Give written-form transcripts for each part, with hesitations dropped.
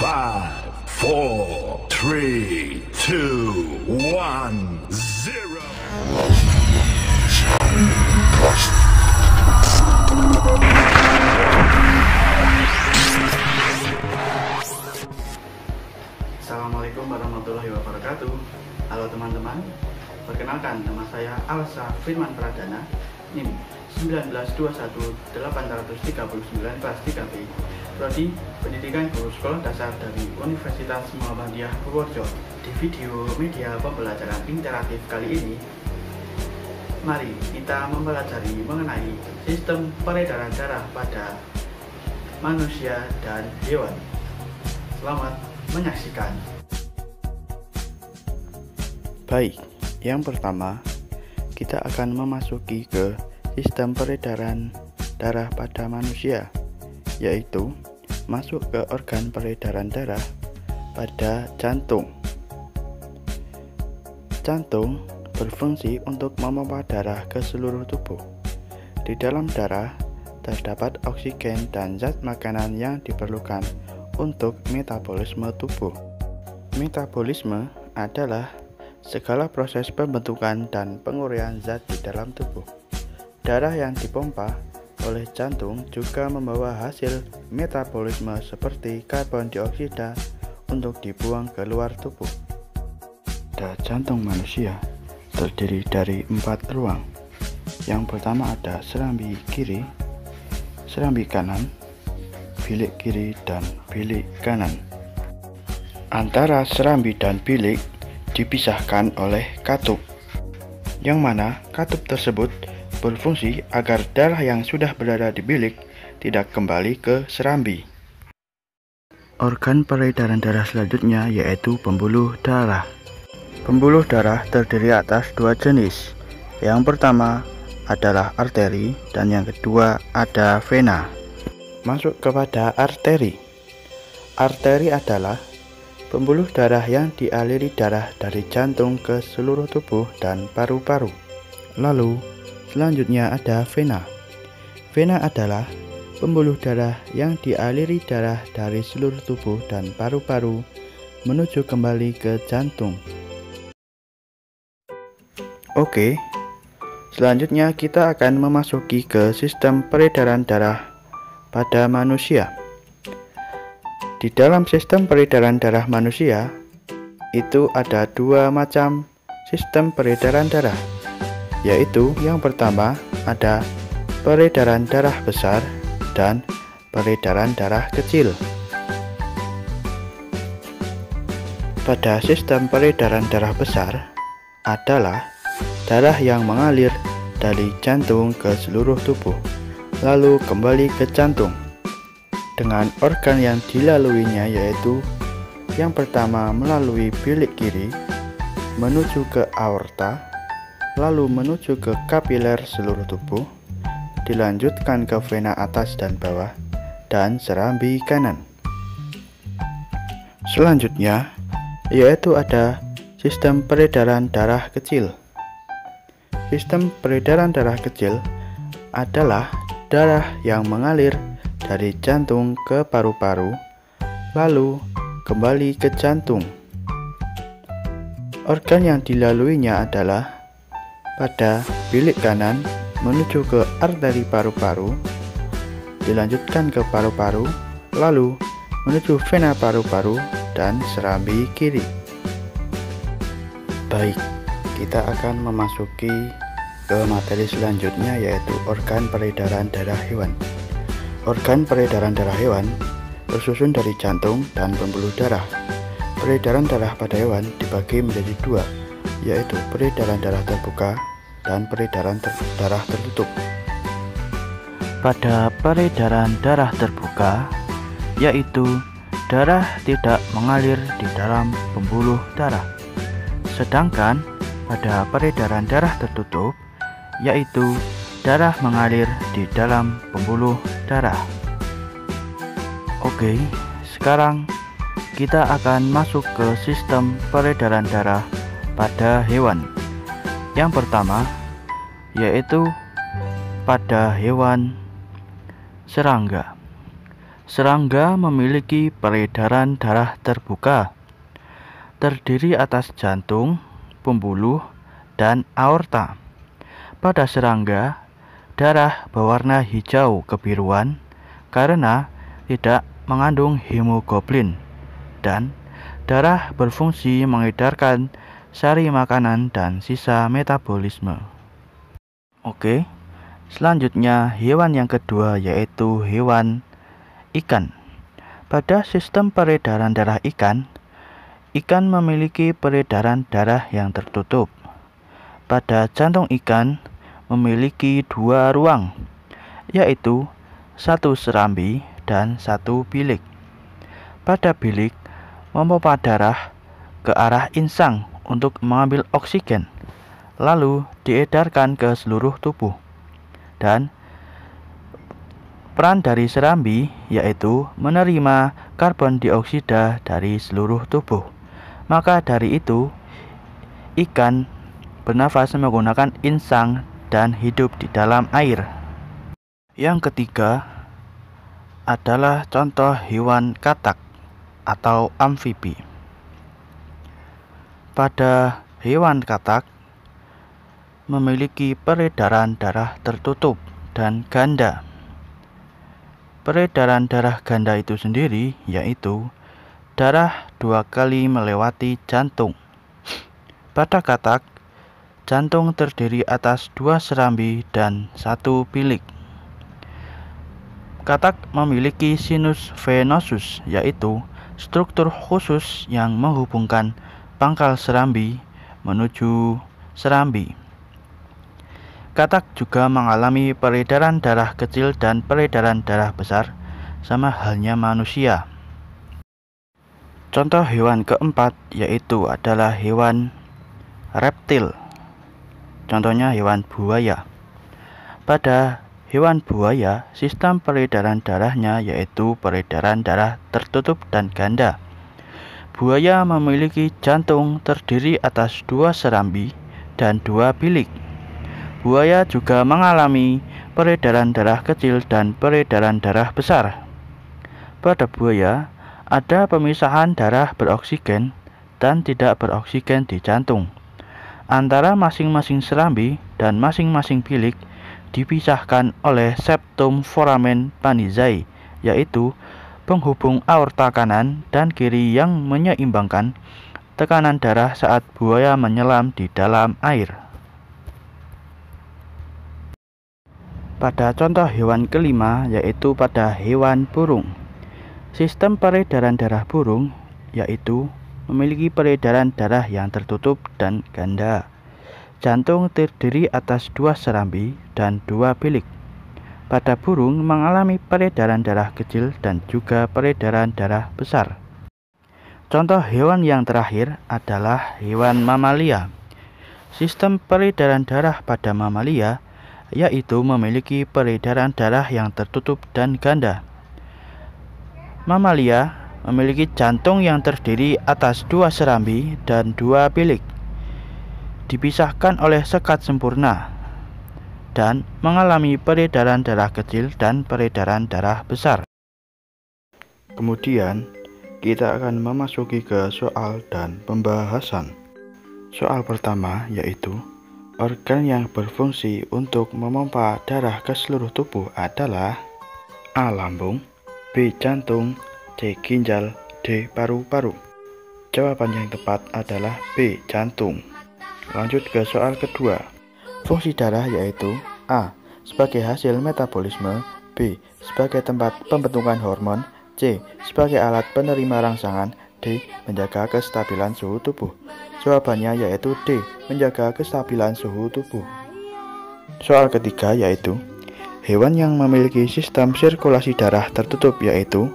5, 4, 3, 2, 1, 0. Assalamualaikum warahmatullahi wabarakatuh. Halo teman-teman, perkenalkan nama saya Alsa Firman Pradana, NIM 1921839 kelas 3B, Prodi Pendidikan Guru Sekolah Dasar dari Universitas Muhammadiyah Purworejo. Di video media pembelajaran interaktif kali ini, mari kita mempelajari mengenai sistem peredaran darah pada manusia dan hewan. Selamat menyaksikan. Baik, yang pertama kita akan memasuki ke sistem peredaran darah pada manusia, yaitu masuk ke organ peredaran darah pada jantung. Jantung berfungsi untuk memompa darah ke seluruh tubuh. Di dalam darah terdapat oksigen dan zat makanan yang diperlukan untuk metabolisme tubuh. Metabolisme adalah segala proses pembentukan dan penguraian zat di dalam tubuh. Darah yang dipompa oleh jantung juga membawa hasil metabolisme seperti karbon dioksida untuk dibuang ke luar tubuh. Pada jantung manusia terdiri dari 4 ruang. Yang pertama ada serambi kiri, serambi kanan, bilik kiri, dan bilik kanan. Antara serambi dan bilik dipisahkan oleh katup, yang mana katup tersebut berfungsi agar darah yang sudah berada di bilik tidak kembali ke serambi. Organ peredaran darah selanjutnya yaitu pembuluh darah. Pembuluh darah terdiri atas 2 jenis. Yang pertama adalah arteri dan yang kedua ada vena. Masuk kepada arteri. Arteri adalah pembuluh darah yang dialiri darah dari jantung ke seluruh tubuh dan paru-paru. Lalu, selanjutnya ada vena. Vena adalah pembuluh darah yang dialiri darah dari seluruh tubuh dan paru-paru menuju kembali ke jantung. Oke, selanjutnya kita akan memasuki ke sistem peredaran darah pada manusia. Di dalam sistem peredaran darah manusia, itu ada 2 macam sistem peredaran darah, yaitu yang pertama ada peredaran darah besar dan peredaran darah kecil. Pada sistem peredaran darah besar adalah darah yang mengalir dari jantung ke seluruh tubuh, lalu kembali ke jantung, dengan organ yang dilaluinya yaitu yang pertama melalui bilik kiri, menuju ke aorta, lalu menuju ke kapiler seluruh tubuh, dilanjutkan ke vena atas dan bawah, dan serambi kanan. Selanjutnya yaitu ada sistem peredaran darah kecil. Sistem peredaran darah kecil adalah darah yang mengalir dari jantung ke paru-paru, lalu kembali ke jantung. Organ yang dilaluinya adalah pada bilik kanan menuju ke arteri paru-paru, dilanjutkan ke paru-paru, lalu menuju vena paru-paru dan serambi kiri. Baik, kita akan memasuki ke materi selanjutnya yaitu organ peredaran darah hewan. Organ peredaran darah hewan tersusun dari jantung dan pembuluh darah. Peredaran darah pada hewan dibagi menjadi 2, yaitu peredaran darah terbuka dan peredaran darah tertutup. Pada peredaran darah terbuka, yaitu darah tidak mengalir di dalam pembuluh darah. Sedangkan pada peredaran darah tertutup, yaitu darah mengalir di dalam pembuluh darah. Oke, sekarang kita akan masuk ke sistem peredaran darah pada hewan. Yang pertama yaitu pada hewan serangga. Serangga memiliki peredaran darah terbuka, terdiri atas jantung, pembuluh, dan aorta. Pada serangga, darah berwarna hijau kebiruan karena tidak mengandung hemoglobin, dan darah berfungsi mengedarkan sari makanan dan sisa metabolisme. Oke, selanjutnya hewan yang kedua yaitu hewan ikan. Pada sistem peredaran darah ikan memiliki peredaran darah yang tertutup. Pada jantung ikan memiliki dua ruang, yaitu satu serambi dan satu bilik. Pada bilik memompa darah ke arah insang untuk mengambil oksigen, lalu diedarkan ke seluruh tubuh. Dan peran dari serambi yaitu menerima karbon dioksida dari seluruh tubuh. Maka dari itu, ikan bernafas menggunakan insang dan hidup di dalam air. Yang ketiga adalah contoh hewan katak atau amfibi. Pada hewan katak memiliki peredaran darah tertutup dan ganda. Peredaran darah ganda itu sendiri yaitu darah 2 kali melewati jantung. Pada katak, jantung terdiri atas 2 serambi dan 1 bilik. Katak memiliki sinus venosus, yaitu struktur khusus yang menghubungkan pangkal serambi menuju serambi. Katak juga mengalami peredaran darah kecil dan peredaran darah besar, sama halnya manusia. Contoh hewan keempat yaitu adalah hewan reptil. Contohnya hewan buaya. Pada hewan buaya, sistem peredaran darahnya yaitu peredaran darah tertutup dan ganda. Buaya memiliki jantung terdiri atas 2 serambi dan 2 bilik. Buaya juga mengalami peredaran darah kecil dan peredaran darah besar. Pada buaya, ada pemisahan darah beroksigen dan tidak beroksigen di jantung. Antara masing-masing serambi dan masing-masing bilik dipisahkan oleh septum foramen Panizae, yaitu penghubung aorta kanan dan kiri yang menyeimbangkan tekanan darah saat buaya menyelam di dalam air. Pada contoh hewan kelima yaitu pada hewan burung. Sistem peredaran darah burung yaitu memiliki peredaran darah yang tertutup dan ganda. Jantung terdiri atas 2 serambi dan 2 bilik. Pada burung mengalami peredaran darah kecil dan juga peredaran darah besar. Contoh hewan yang terakhir adalah hewan mamalia. Sistem peredaran darah pada mamalia yaitu memiliki peredaran darah yang tertutup dan ganda. Mamalia memiliki jantung yang terdiri atas 2 serambi dan 2 bilik, dipisahkan oleh sekat sempurna, dan mengalami peredaran darah kecil dan peredaran darah besar. Kemudian, kita akan memasuki ke soal dan pembahasan. Soal pertama yaitu, organ yang berfungsi untuk memompa darah ke seluruh tubuh adalah A. Lambung, B. Jantung, C. Ginjal, D. Paru-paru. Jawaban yang tepat adalah B. Jantung. Lanjut ke soal kedua. Fungsi darah yaitu A. Sebagai hasil metabolisme, B. Sebagai tempat pembentukan hormon, C. Sebagai alat penerima rangsangan, D. Menjaga kestabilan suhu tubuh. Jawabannya yaitu D. Menjaga kestabilan suhu tubuh. Soal ketiga yaitu, hewan yang memiliki sistem sirkulasi darah tertutup yaitu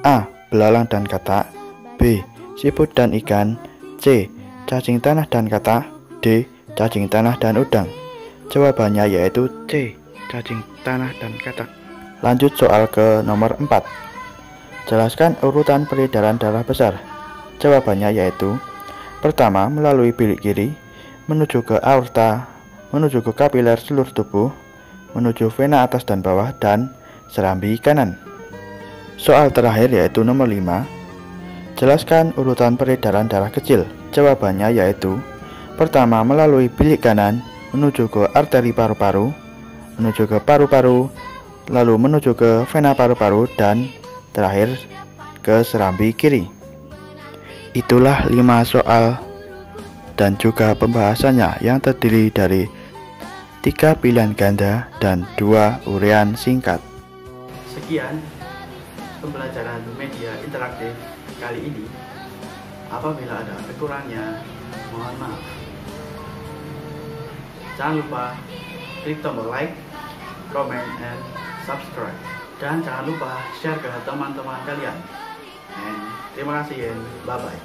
A. Belalang dan katak, B. Siput dan ikan, C. Cacing tanah dan katak, D. Cacing tanah dan udang. Jawabannya yaitu C. Cacing tanah dan katak. Lanjut soal ke nomor 4. Jelaskan urutan peredaran darah besar. Jawabannya yaitu, pertama melalui bilik kiri, menuju ke aorta, menuju ke kapiler seluruh tubuh, menuju vena atas dan bawah, dan serambi kanan. Soal terakhir yaitu nomor 5. Jelaskan urutan peredaran darah kecil. Jawabannya yaitu: pertama, melalui bilik kanan, menuju ke arteri paru-paru, menuju ke paru-paru, lalu menuju ke vena paru-paru, dan terakhir ke serambi kiri. Itulah 5 soal dan juga pembahasannya yang terdiri dari 3 pilihan ganda dan 2 uraian singkat. Sekian pembelajaran media interaktif kali ini. Apabila ada kekurangannya, mohon maaf. Jangan lupa klik tombol like, comment, and subscribe. Dan jangan lupa share ke teman-teman kalian. And terima kasih and bye-bye.